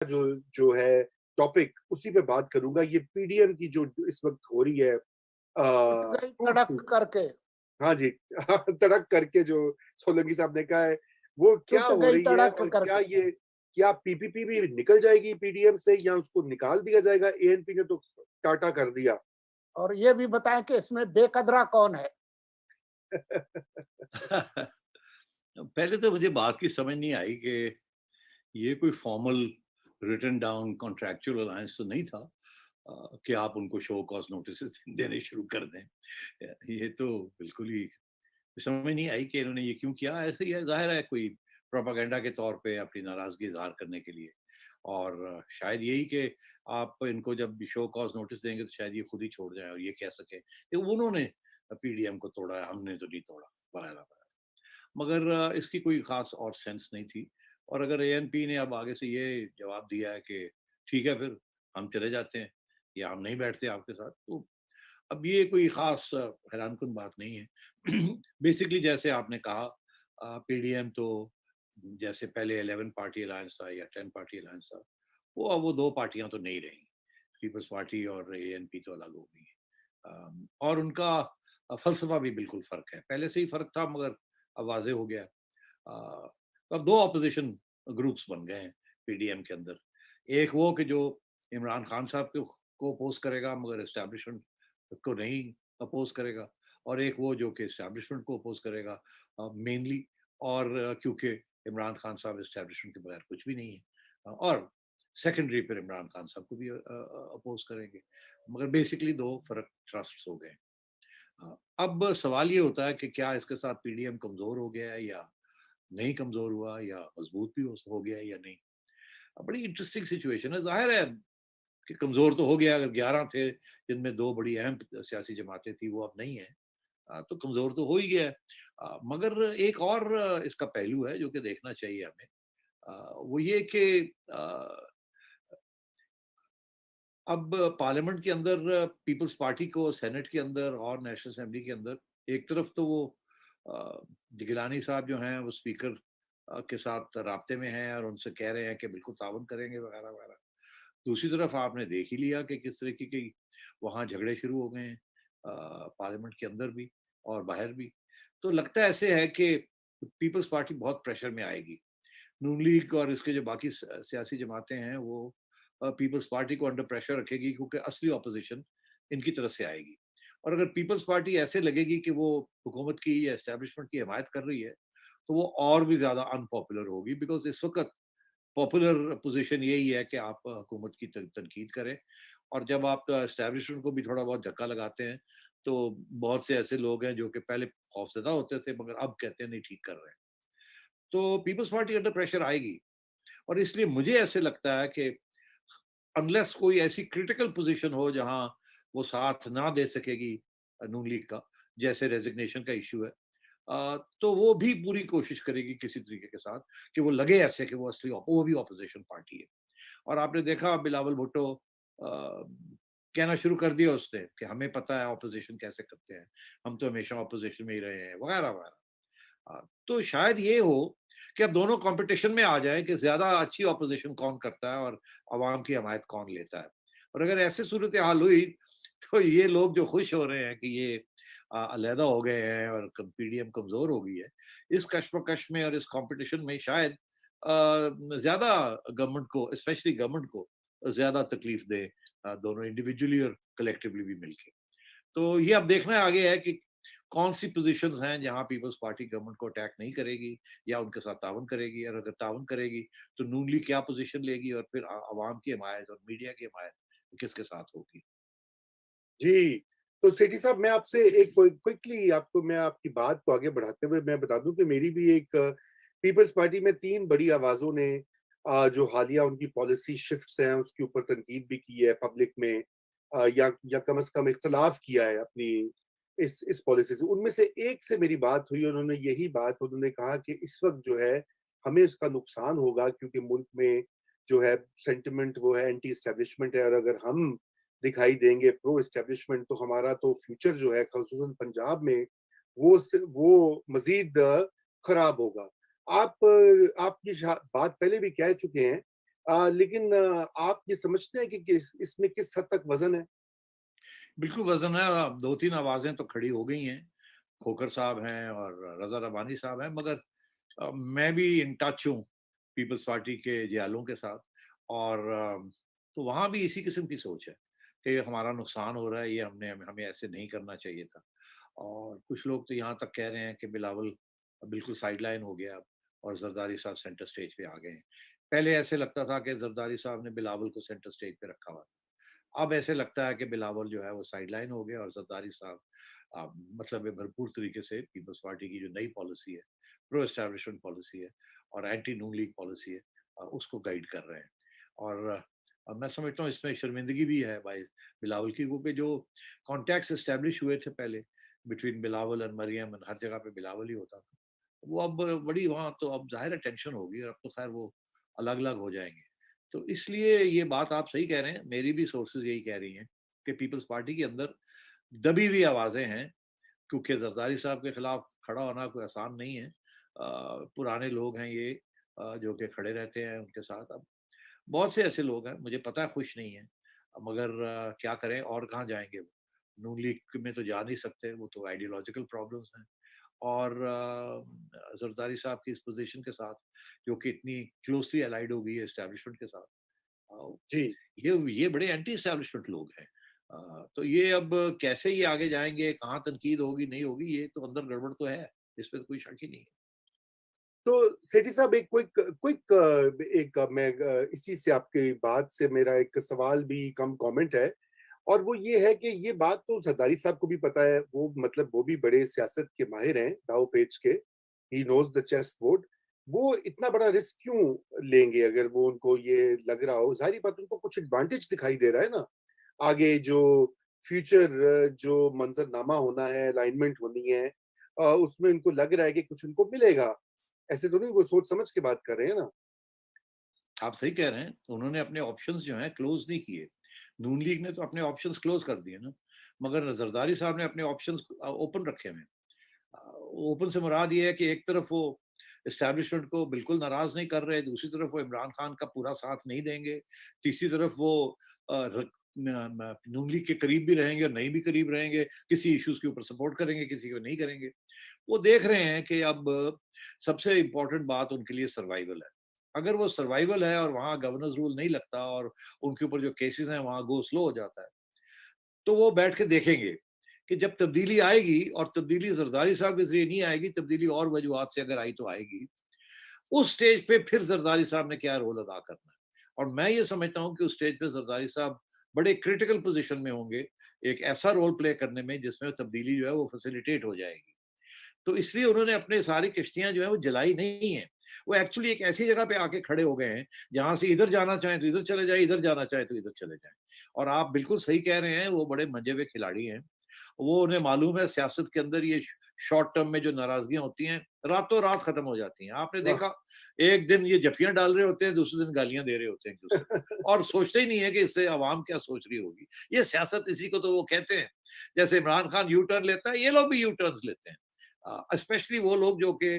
जो जो है टॉपिक उसी पे बात करूँगा। ये पीडीएम की जो इस वक़्त हो रही है टूट गई तड़क टूट-फूट। करके, हाँ जी, तड़क करके जो सोलंकी साहब ने कहा है, वो क्या टूट हो गई रही है तड़क और करके। क्या पीपीपी भी निकल जाएगी पीडीएम से या उसको निकाल दिया जाएगा? एएनपी ने तो टाटा कर दिया। और ये भी बताएँ कि इसमें बेकदरा कौन है? पहले तो मुझे बात की समझ नहीं आई कि ये कोई formal written down contractual alliance तो नहीं था कि आप उनको शो कॉज नोटिस देने शुरू कर दें। ये तो बिल्कुल ही समझ नहीं आई कि इन्होंने ये क्यों किया। ऐसे ही जाहिर है कोई प्रोपागेंडा के तौर पे अपनी नाराजगी इजहार करने के लिए। और शायद यही कि आप इनको जब शो कॉज नोटिस देंगे तो शायद ये खुद ही छोड़ जाए और ये कह सके कि उन्होंने पीडीएम को तोड़ा है, हमने तो नहीं तोड़ा, वगैरह वगैरह। मगर इसकी कोई खास और सेंस नहीं थी। और अगर एएनपी ने अब आगे से ये जवाब दिया है कि ठीक है फिर हम चले जाते हैं या हम नहीं बैठते आपके साथ, तो अब ये कोई खास हैरानकुन बात नहीं है। बेसिकली जैसे आपने कहा पीडीएम तो जैसे पहले 11 पार्टी अलायंस था या 10 पार्टी अलायंस था, वो अब वो दो पार्टियां तो नहीं रही। पीपल्स पार्टी और एएनपी तो अलग हो गई है। और उनका फलसफा भी बिल्कुल फर्क है, पहले से ही फर्क था मगर अब वाज़ेह हो गया। तो अब 2 ऑपोज़िशन ग्रुप्स बन गए हैं पीडीएम के अंदर। एक वो कि जो इमरान खान साहब को अपोज़ करेगा मगर एस्टेब्लिशमेंट को नहीं अपोज़ करेगा, और एक वो जो कि एस्टेब्लिशमेंट को अपोज़ करेगा मेनली। और क्योंकि इमरान खान साहब एस्टेब्लिशमेंट के बगैर कुछ भी नहीं है। और सेकेंडरी पर इमरान खान साहब को भी अपोज़ करेंगे। मगर बेसिकली 2 फ़र्क ट्रस्ट्स हो गए। अब सवाल ये होता है कि क्या इसके साथ पीडीएम कमज़ोर हो गया है या नहीं कमज़ोर हुआ, या मज़बूत भी हो गया है या नहीं? बड़ी इंटरेस्टिंग सिचुएशन है। ज़ाहिर है कि कमज़ोर तो हो गया। अगर 11 थे जिनमें 2 बड़ी अहम सियासी जमातें थी, वो अब नहीं है। तो कमज़ोर तो हो ही गया है। मगर एक और इसका पहलू है जो कि देखना चाहिए हमें। वो ये कि अ, अब पार्लियामेंट के अंदर पीपल्स पार्टी को सेनेट के अंदर और नेशनल असेंबली के अंदर एक तरफ तो वो गिलानी साहब जो हैं वो स्पीकर के साथ राब्ते में हैं और उनसे कह रहे हैं कि बिल्कुल ताउन करेंगे वगैरह वगैरह। दूसरी तरफ आपने देख ही लिया कि किस तरीके की वहाँ झगड़े शुरू हो गए हैं पार्लियामेंट के अंदर भी और बाहर भी। तो लगता है ऐसे है कि पीपल्स पार्टी बहुत प्रेशर में आएगी। नून लीग और इसके जो बाकी सियासी जमातें हैं वो पीपल्स पार्टी को अंडर प्रेशर रखेगी क्योंकि असली ऑपोजिशन इनकी तरफ से आएगी। और अगर पीपल्स पार्टी ऐसे लगेगी कि वो हुकूमत की या एस्टेब्लिशमेंट की हिमायत कर रही है, तो वो और भी ज़्यादा अनपॉपुलर होगी। बिकॉज़ इस वक़्त पॉपुलर पोज़ीशन यही है कि आप हुकूमत की तनकीद करें। और जब आप एस्टेब्लिशमेंट को भी थोड़ा बहुत धक्का लगाते हैं, तो बहुत से ऐसे लोग हैं जो कि पहले खौफज़दा होते थे मगर अब कहते हैं नहीं ठीक कर रहे हैं। तो पीपल्स पार्टी अंडर प्रेशर आएगी। और इसलिए मुझे ऐसे लगता है कि अनलेस कोई ऐसी क्रिटिकल पोजीशन हो जहां वो साथ ना दे सकेगी नून लीग का, जैसे रेजिग्नेशन का इश्यू है, तो वो भी पूरी कोशिश करेगी किसी तरीके के साथ कि वो लगे ऐसे कि वो असली वो भी ऑपोजिशन पार्टी है। और आपने देखा बिलावल भुट्टो कहना शुरू कर दिया उसने कि हमें पता है ऑपोजिशन कैसे करते हैं, हम तो हमेशा ऑपोजिशन में ही रहे हैं वगैरह वगैरह। तो शायद ये हो कि अब दोनों कंपटीशन में आ जाएँ कि ज़्यादा अच्छी ऑपोज़िशन कौन करता है और अवाम की हमायत कौन लेता है। और अगर ऐसी सूरत-ए-हाल हुई, तो ये लोग जो खुश हो रहे हैं कि ये अलहदा हो गए हैं और पीडीएम कमज़ोर हो गई है, इस कशमकश में और इस कॉम्पिटिशन में शायद ज़्यादा गवर्नमेंट को, स्पेशली गवर्नमेंट को ज़्यादा तकलीफ दे, दोनों इंडिविजुअली और कलेक्टिवली भी मिलके। तो ये अब देखना आगे है कि कौन सी पोजीशंस हैं जहां पीपल्स पार्टी गवर्नमेंट को अटैक नहीं करेगी या उनके साथ ताउन करेगी। और अगर ताउन करेगी तो नून लीग क्या पोजीशन लेगी और फिर अवाम की हमायत और मीडिया की हमायत किसके साथ होगी। जी, तो सेठी साहब मैं आपसे एक क्विकली आपको मैं आपकी बात को आगे बढ़ाते हुए मैं बता दूँ कि मेरी भी एक पीपल्स पार्टी में 3 बड़ी आवाज़ों ने जो हालिया उनकी पॉलिसी शिफ्ट्स हैं उसके ऊपर तनकीद भी की है पब्लिक में या कम से कम इख्तिलाफ किया है अपनी इस पॉलिसी से। उनमें से एक से मेरी बात हुई, उन्होंने यही बात उन्होंने कहा कि इस वक़्त जो है हमें इसका नुकसान होगा क्योंकि मुल्क में जो है सेंटिमेंट वो है एंटी एस्टेब्लिशमेंट है और अगर हम दिखाई देंगे प्रो एस्टेब्लिशमेंट तो हमारा तो फ्यूचर जो है ख़ुसूसन पंजाब में वो मज़ीद ख़राब होगा। आप ये बात पहले भी कह चुके हैं लेकिन आप ये समझते हैं कि इसमें किस हद तक वज़न है? बिल्कुल वज़न है। अब 2-3 आवाज़ें तो खड़ी हो गई हैं। खोखर साहब हैं और रज़ा रब्बानी साहब हैं, मगर मैं भी इन टच हूँ पीपल्स पार्टी के जियालों के साथ। और तो वहाँ भी इसी किस्म की सोच है कि हमारा नुकसान हो रहा है, ये हमें ऐसे नहीं करना चाहिए था। और कुछ लोग तो यहाँ तक कह रहे हैं कि बिलावल बिल्कुल साइडलाइन हो गया अब और ज़रदारी साहब सेंटर स्टेज पे आ गए हैं। पहले ऐसे लगता था कि ज़रदारी साहब ने बिलावल को सेंटर स्टेज पे रखा हुआ था। अब ऐसे लगता है कि बिलावल जो है वो साइडलाइन हो गया और ज़रदारी साहब मतलब ये भरपूर तरीके से पीपल्स पार्टी की जो नई पॉलिसी है, प्रो एस्टैब्लिशमेंट पॉलिसी है और एंटी नून लीग पॉलिसी है, उसको गाइड कर रहे हैं। और मैं समझता हूँ इसमें शर्मिंदगी भी है भाई बिलावल की, क्योंकि जो कॉन्टैक्ट्स एस्टैब्लिश हुए थे पहले बिटवीन बिलावल और मरियम, और हर जगह पे बिलावल ही होता था, वो अब बड़ी वहाँ तो अब ज़ाहिर है टेंशन होगी और अब तो खैर वो अलग-अलग हो जाएँगे। तो इसलिए ये बात आप सही कह रहे हैं, मेरी भी सोर्सेज़ यही कह रही हैं कि पीपल्स पार्टी के अंदर दबी हुई आवाज़ें हैं, क्योंकि ज़रदारी साहब के खिलाफ खड़ा होना कोई आसान नहीं है। पुराने लोग हैं ये, जो कि खड़े रहते हैं उनके साथ। अब बहुत से ऐसे लोग हैं, मुझे पता है खुश नहीं हैं, मगर क्या करें और कहाँ जाएँगे वो? नून लीग में तो जा नहीं सकते, वो तो आइडियोलॉजिकल प्रॉब्लम्स हैं। और ज़रदारी साहब की इस पोज़ीशन के साथ, जो कि इतनी क्लोज़ली अलाइड हो गई है एस्टेब्लिशमेंट के साथ, अ, जी। ये बड़े एंटी एस्टेब्लिशमेंट लोग हैं। तो ये अब कैसे ये आगे जाएँगे, कहाँ तनकीद होगी, नहीं होगी, ये तो अंदर गड़बड़ तो है, इसमें तो कोई शक ही नहीं है। तो सेठी साहब एक क्विक क्विक एक मैं इसी से आपकी बात से मेरा एक सवाल भी कम कमेंट है और वो ये है कि ये बात तो ज़रदारी साहब को भी पता है, वो मतलब वो भी बड़े सियासत के माहिर हैं, दांव-पेच के। He knows the chess board. वो इतना बड़ा रिस्क क्यों लेंगे अगर वो उनको ये लग रहा हो? ज़ाहिर-सी बात है उनको कुछ एडवांटेज दिखाई दे रहा है ना। आगे जो फ्यूचर जो मंज़रनामा होना है, अलाइनमेंट होनी है उसमें उनको लग रहा है कि कुछ उनको मिलेगा। ऐसे तो नहीं वो सोच समझ के बात कर रहे हैं ना? आप सही कह रहे हैं, उन्होंने अपने ऑप्शंस जो हैं क्लोज़ नहीं किए। नून लीग ने तो अपने ऑप्शंस क्लोज़ कर दिए ना, मगर ज़रदारी साहब ने अपने ऑप्शंस ओपन रखे हुए हैं। ओपन से मुराद ये है कि एक तरफ वो एस्टैब्लिशमेंट को बिल्कुल नाराज़ नहीं कर रहे, दूसरी तरफ वो इमरान खान का पूरा साथ नहीं देंगे, तीसरी तरफ वो नून लीग के करीब भी रहेंगे और नहीं भी करीब रहेंगे, किसी इश्यूज़ के ऊपर सपोर्ट करेंगे, किसी को नहीं करेंगे। वो देख रहे हैं कि अब सबसे इम्पोर्टेंट बात उनके लिए सर्वाइवल है। अगर वो सर्वाइवल है और वहाँ गवर्नेंस रूल नहीं लगता और उनके ऊपर जो केसेज़ हैं वहाँ गो स्लो हो जाता है, तो वो बैठ के देखेंगे कि जब तब्दीली आएगी, और तब्दीली ज़रदारी साहब के ज़रिए नहीं आएगी, तब्दीली और वजूहात से अगर आई तो आएगी, उस स्टेज पे फिर ज़रदारी साहब ने क्या रोल अदा करना है। और मैं ये समझता हूँ कि उस स्टेज पे ज़रदारी साहब बड़े क्रिटिकल पोज़ीशन में होंगे, एक ऐसा रोल प्ले करने में जिसमें तब्दीली जो है वो फैसिलिटेट हो जाएगी। तो इसलिए उन्होंने अपने सारी किश्तियाँ जो है वो जलाई नहीं है। वो एक्चुअली एक ऐसी जगह पे आके खड़े हो गए हैं, जहाँ से इधर जाना चाहें तो इधर चले जाएँ, इधर जाना चाहें तो इधर चले जाएँ। और आप बिल्कुल सही कह रहे हैं, वो बड़े मंजे हुए खिलाड़ी हैं। वो उन्हें मालूम है सियासत के अंदर ये शॉर्ट टर्म में जो नाराज़गियाँ होती हैं, रातों-रात खत्म हो जाती हैं। आपने वाह! देखा, एक दिन ये जफ्फियाँ डाल रहे होते हैं, दूसरे दिन गालियाँ दे रहे होते हैं एक-दूसरे को, और सोचते ही नहीं है कि इससे अवाम क्या सोच रही होगी। ये सियासत, इसी को तो वो कहते हैं। जैसे इमरान खान यू टर्न लेता है, ये लोग भी यू टर्न्स लेते हैं। स्पेशली वो लोग जो कि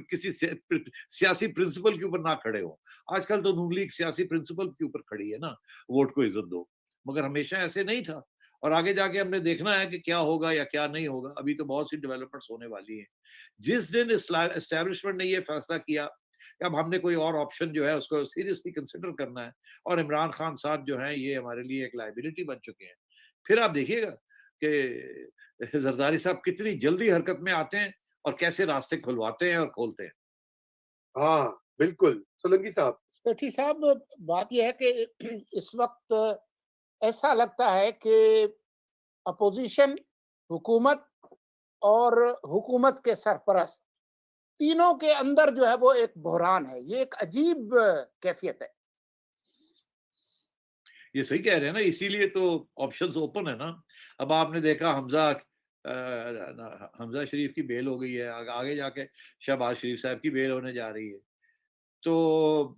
किसी सियासी प्रिंसिपल के ऊपर ना खड़े हों। आजकल तो नून लीग सियासी प्रिंसिपल के ऊपर खड़ी है ना, वोट को इज़्ज़त दो। मगर हमेशा ऐसे नहीं था। और आगे जाके हमने देखना है कि क्या होगा या क्या नहीं होगा। अभी तो बहुत सी डेवलपमेंट्स होने वाली हैं। जिस दिन एस्टैब्लिशमेंट ने ये फैसला किया कि अब हमने कोई और ऑप्शन जो है उसको सीरियसली कंसिडर करना है, और इमरान खान साहब जो हैं ये हमारे लिए एक लायबिलिटी बन चुके हैं, फिर आप देखिएगा कि जरदारी साहब कितनी जल्दी हरकत में आते हैं और कैसे रास्ते खुलवाते हैं और खोलते हैं। हाँ, बिल्कुल। सोलंकी साहब। सेठी साहब, बात ये है कि इस वक्त ऐसा लगता है कि अपोजिशन, हुकूमत और हुकूमत के सरपरस्त, तीनों के अंदर जो है वो एक बहरान है। ये एक अजीब कैफियत है। ये सही कह रहे हैं ना, इसीलिए तो ऑप्शंस ओपन है ना। अब आपने देखा हमजा शरीफ की बेल हो गई है, आगे जाके शहबाज शरीफ साहब की बेल होने जा रही है। तो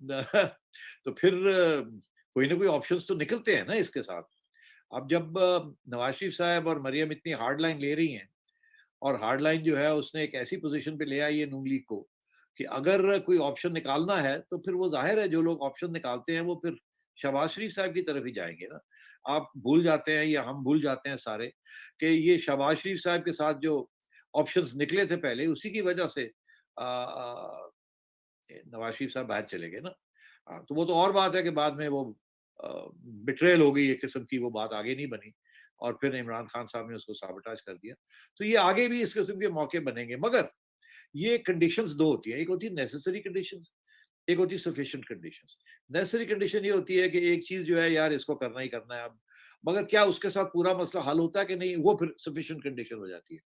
तो फिर कोई ना कोई ऑप्शंस तो निकलते हैं ना इसके साथ। अब जब नवाज शरीफ साहब और मरियम इतनी हार्ड लाइन ले रही हैं, और हार्ड लाइन जो है उसने एक ऐसी पोजीशन पे ले आई है नून लीग को, कि अगर कोई ऑप्शन निकालना है तो फिर वो जाहिर है जो लोग ऑप्शन निकालते हैं वो फिर शहबाज शरीफ साहब की तरफ ही जाएंगे ना। आप भूल जाते हैं या हम भूल जाते हैं सारे कि ये शहबाज शरीफ साहब के साथ जो ऑप्शंस निकले थे पहले, उसी की वजह से नवाज शरीफ साहब बाहर चले गए ना। तो वो तो और बात है कि बाद में वो बिट्रेल हो गई एक किस्म की, वो बात आगे नहीं बनी और फिर इमरान खान साहब ने उसको साबोटाज कर दिया। तो ये आगे भी इस किस्म के मौके बनेंगे, मगर ये कंडीशंस दो होती हैं, एक होती है नेसेसरी कंडीशंस, एक होती है सफिशिएंट कंडीशंस। नेसेसरी कंडीशन ये होती है कि एक चीज जो है यार इसको करना ही करना है अब, मगर क्या उसके साथ पूरा मसला हल होता है कि नहीं, वो फिर सफिशिएंट कंडीशन हो जाती है।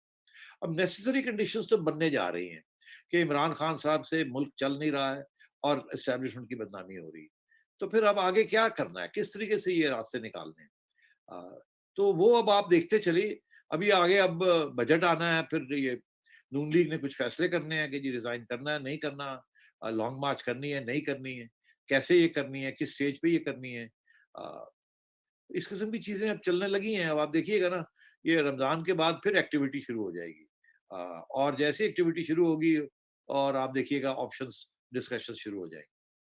अब नेसेसरी कंडीशंस तो बनने जा रही हैं कि इमरान खान साहब से मुल्क चल नहीं रहा है और एस्टेब्लिशमेंट की बदनामी हो रही है। तो फिर अब आगे क्या करना है, किस तरीके से ये रास्ते निकालने हैं? तो वो अब आप देखते चलिए। अभी आगे अब बजट आना है, फिर ये नून लीग ने कुछ फैसले करने हैं कि जी रिजाइन करना है नहीं करना, लॉन्ग मार्च करनी है नहीं करनी है, कैसे ये करनी है, किस स्टेज पे ये करनी है। अ, इस किस्म की चीजें अब चलने लगी हैं। अब आप देखिएगा ना, ये रमजान के बाद फिर एक्टिविटी शुरू हो जाएगी। और जैसे एक्टिविटी शुरू होगी और आप देखिएगा ऑप्शंस डिस्कशन शुरू हो जाएंगे।